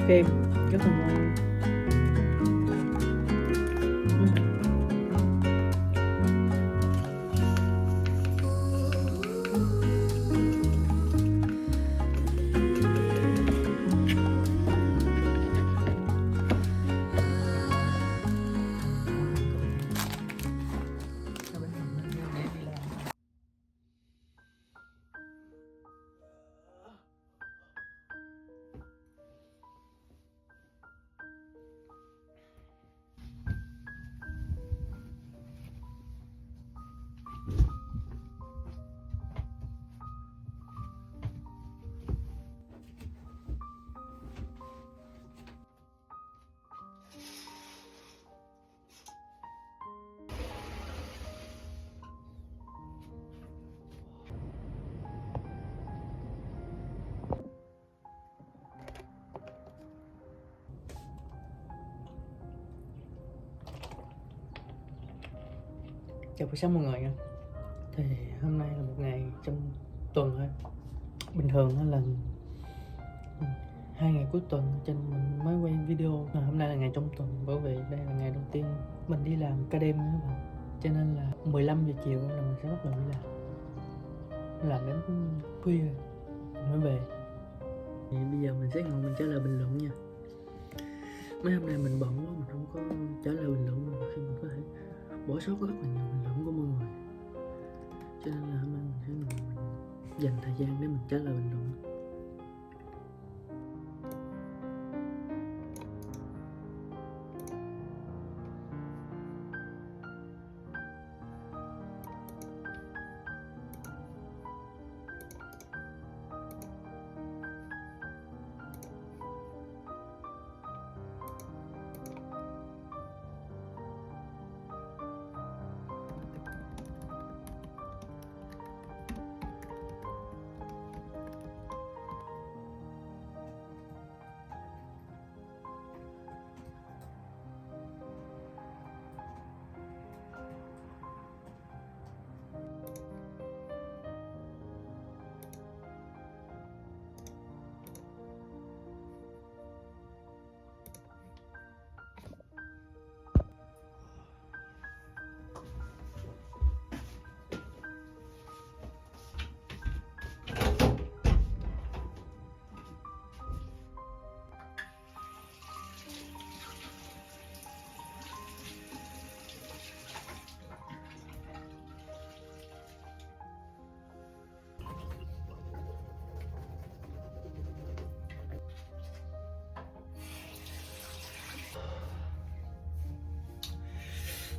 kem rất là ngon. Chào buổi sáng mọi người nha. Thì hôm nay là một ngày trong tuần thôi. Bình thường là 2 ngày cuối tuần cho nên mình mới quay video. Mà hôm nay là ngày trong tuần bởi vì đây là ngày đầu tiên mình đi làm ca đêm nữa các bạn. Cho nên là 15 giờ chiều là mình sẽ bắt đầu đi làm đến khuya mới về. Thì bây giờ mình sẽ ngồi mình trả lời bình luận nha. Mấy hôm nay mình bận quá, mình không có trả lời bình luận mà khi mình có thể bỏ sót rất là nhiều bình luận của mọi người. Cho nên là hôm nay mình sẽ ngồi mình dành thời gian để mình trả lời bình luận.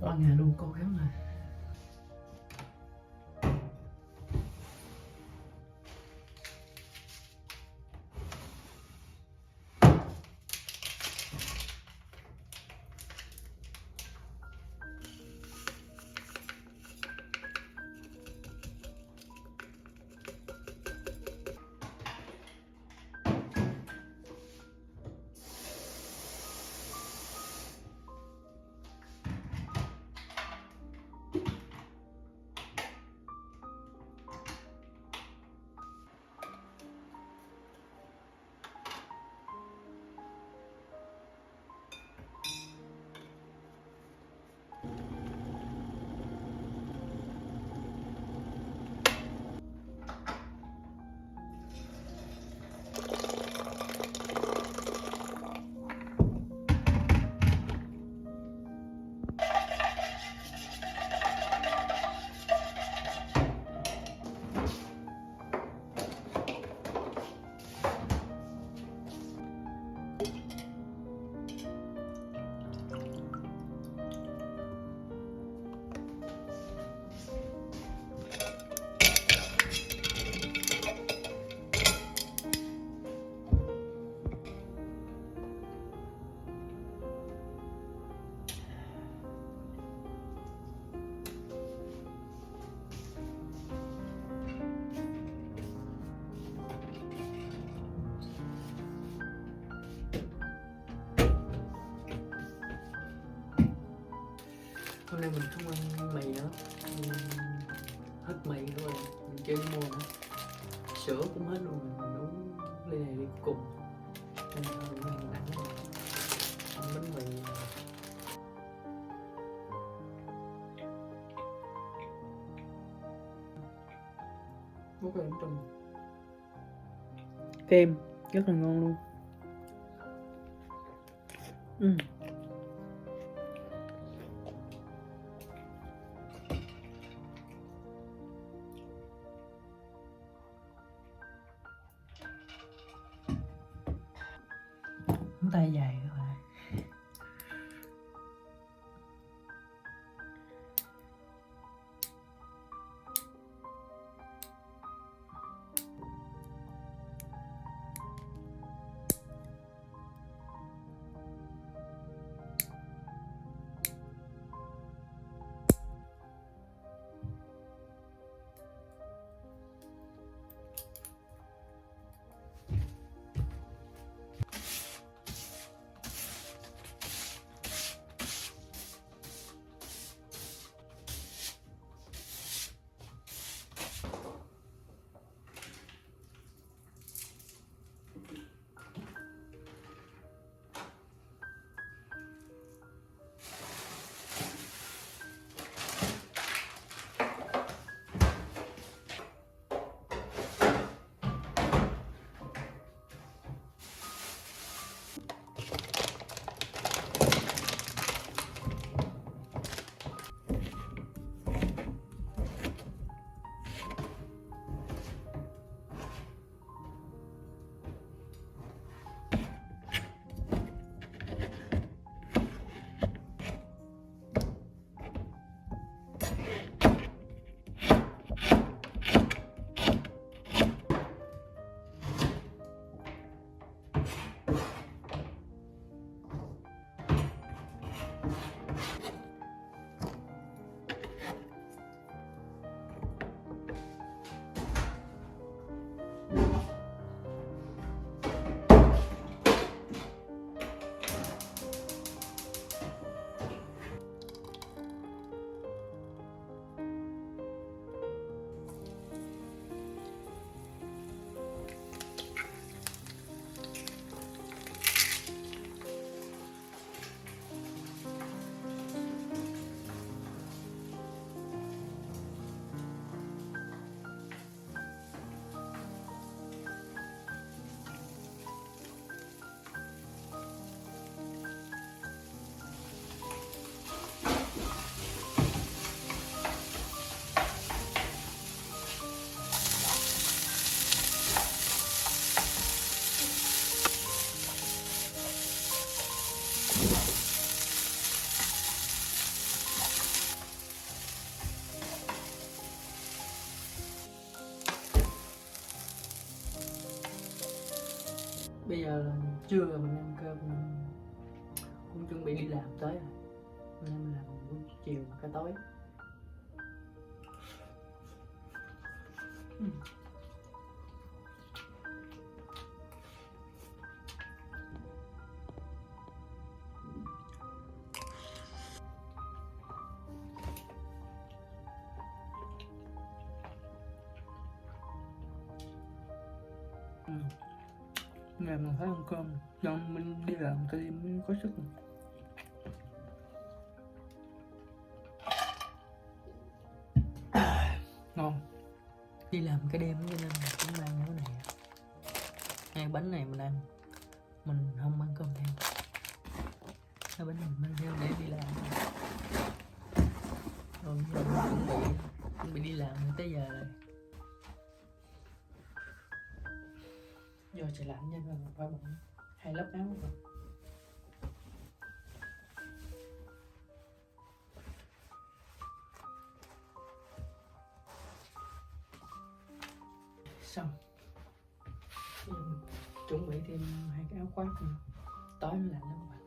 Ở nhà luôn cố gắng này. Hôm nay mình không ăn mì nữa, hết mì rồi, mình chưa đi mua nữa. Sữa cũng hết luôn, mình uống ly này đi cùng. Nên thôi mình Có kem trong, kem rất là ngon luôn. Ngón tay dài các bạn. Bây giờ là trưa rồi, mình ăn cơm, mình cũng chuẩn bị đi làm tới rồi, nên mình làm buổi chiều cả tối. Ngày mình phải ăn cơm, xong mình đi làm cái đêm mới có sức. Ngon. Đi làm cái đêm cho nên mình cũng mang cái này. Hai bánh này mình ăn, mình không ăn cơm theo. Hai bánh này mình mang theo để đi làm. Rồi mình chuẩn bị đi làm tới giờ rồi. Do trời lạnh nên mình phải bận 2 lớp áo rồi. Xong. Bây giờ mình chuẩn bị thêm 2 cái áo khoác nữa. Tối nó lạnh lắm.